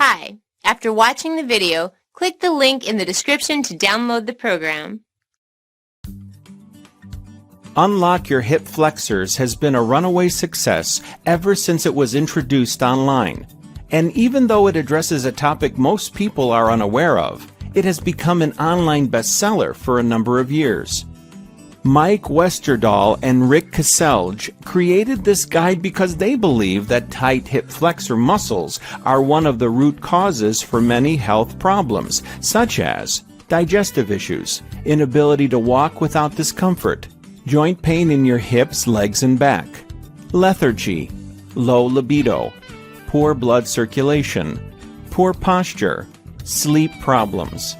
Hi, after watching the video, click the link in the description to download the program. Unlock Your Hip Flexors has been a runaway success ever since it was introduced online. And even though it addresses a topic most people are unaware of, it has become an online bestseller for a number of years. Mike Westerdahl and Rick Kasselge created this guide because they believe that tight hip flexor muscles are one of the root causes for many health problems, such as digestive issues, inability to walk without discomfort, joint pain in your hips, legs, and back, lethargy, low libido, poor blood circulation, poor posture, sleep problems.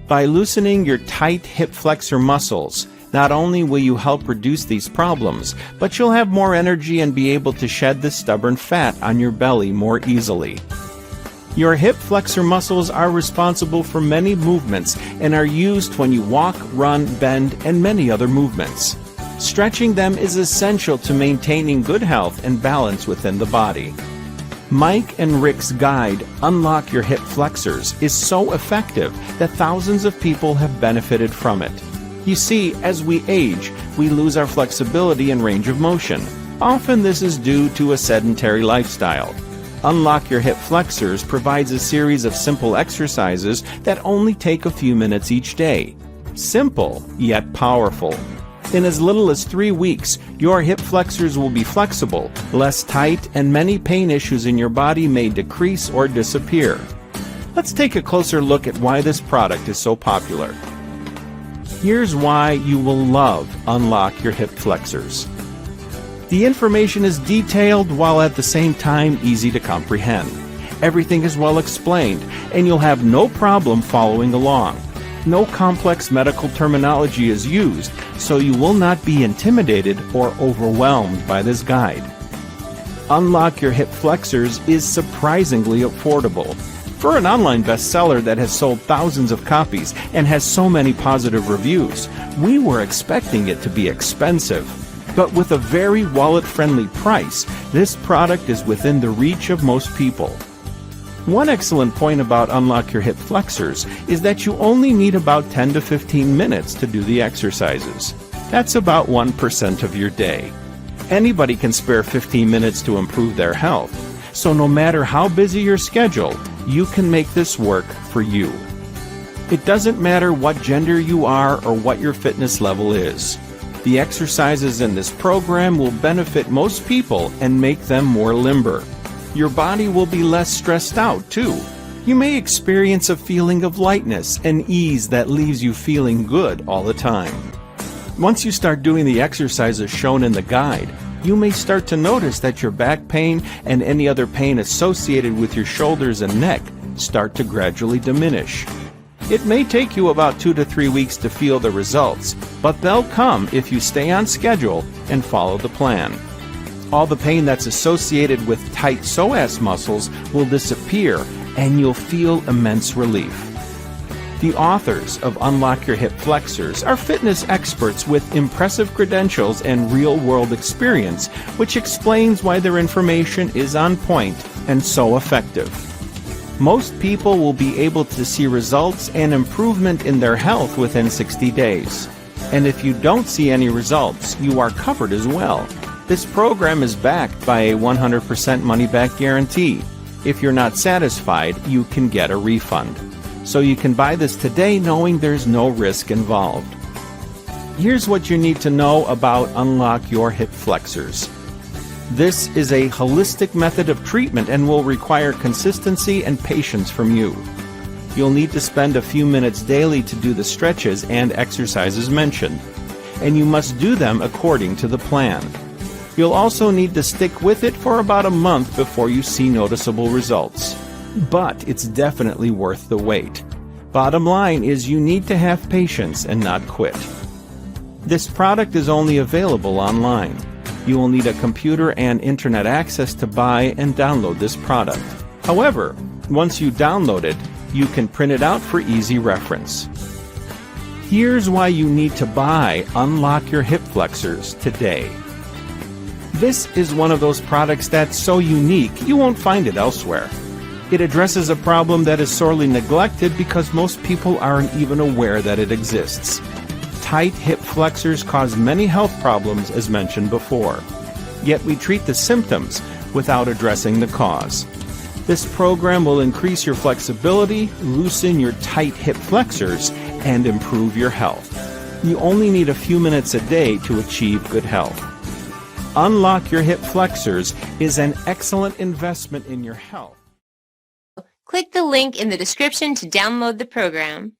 By loosening your tight hip flexor muscles, not only will you help reduce these problems, but you'll have more energy and be able to shed the stubborn fat on your belly more easily. Your hip flexor muscles are responsible for many movements and are used when you walk, run, bend, and many other movements. Stretching them is essential to maintaining good health and balance within the body. Mike and Rick's guide, Unlock Your Hip Flexors, is so effective that thousands of people have benefited from it. You see, as we age, we lose our flexibility and range of motion. Often this is due to a sedentary lifestyle. Unlock Your Hip Flexors provides a series of simple exercises that only take a few minutes each day. Simple, yet powerful. In as little as 3 weeks, your hip flexors will be flexible, less tight, and many pain issues in your body may decrease or disappear. Let's take a closer look at why this product is so popular. Here's why you will love Unlock Your Hip Flexors. The information is detailed while at the same time easy to comprehend. Everything is well explained, and you'll have no problem following along. No complex medical terminology is used, so you will not be intimidated or overwhelmed by this guide. Unlock Your Hip Flexors is surprisingly affordable. For an online bestseller that has sold thousands of copies and has so many positive reviews, we were expecting it to be expensive. But with a very wallet-friendly price, this product is within the reach of most people. One excellent point about Unlock Your Hip Flexors is that you only need about 10 to 15 minutes to do the exercises. That's about 1% of your day. Anybody can spare 15 minutes to improve their health. So no matter how busy your schedule, you can make this work for you. It doesn't matter what gender you are or what your fitness level is. The exercises in this program will benefit most people and make them more limber. Your body will be less stressed out, too. You may experience a feeling of lightness and ease that leaves you feeling good all the time. Once you start doing the exercises shown in the guide, you may start to notice that your back pain and any other pain associated with your shoulders and neck start to gradually diminish. It may take you about 2 to 3 weeks to feel the results, but they'll come if you stay on schedule and follow the plan. All the pain that's associated with tight psoas muscles will disappear and you'll feel immense relief. The authors of Unlock Your Hip Flexors are fitness experts with impressive credentials and real-world experience, which explains why their information is on point and so effective. Most people will be able to see results and improvement in their health within 60 days. And if you don't see any results, you are covered as well. This program is backed by a 100% money-back guarantee. If you're not satisfied, you can get a refund. So you can buy this today knowing there's no risk involved. Here's what you need to know about Unlock Your Hip Flexors. This is a holistic method of treatment and will require consistency and patience from you. You'll need to spend a few minutes daily to do the stretches and exercises mentioned, and you must do them according to the plan. You'll also need to stick with it for about a month before you see noticeable results. But it's definitely worth the wait. Bottom line is you need to have patience and not quit. This product is only available online. You will need a computer and internet access to buy and download this product. However, once you download it, you can print it out for easy reference. Here's why you need to buy Unlock Your Hip Flexors today. This is one of those products that's so unique you won't find it elsewhere. It addresses a problem that is sorely neglected because most people aren't even aware that it exists. Tight hip flexors cause many health problems, as mentioned before. Yet we treat the symptoms without addressing the cause. This program will increase your flexibility, loosen your tight hip flexors, and improve your health. You only need a few minutes a day to achieve good health. Unlock Your Hip Flexors is an excellent investment in your health. Click the link in the description to download the program.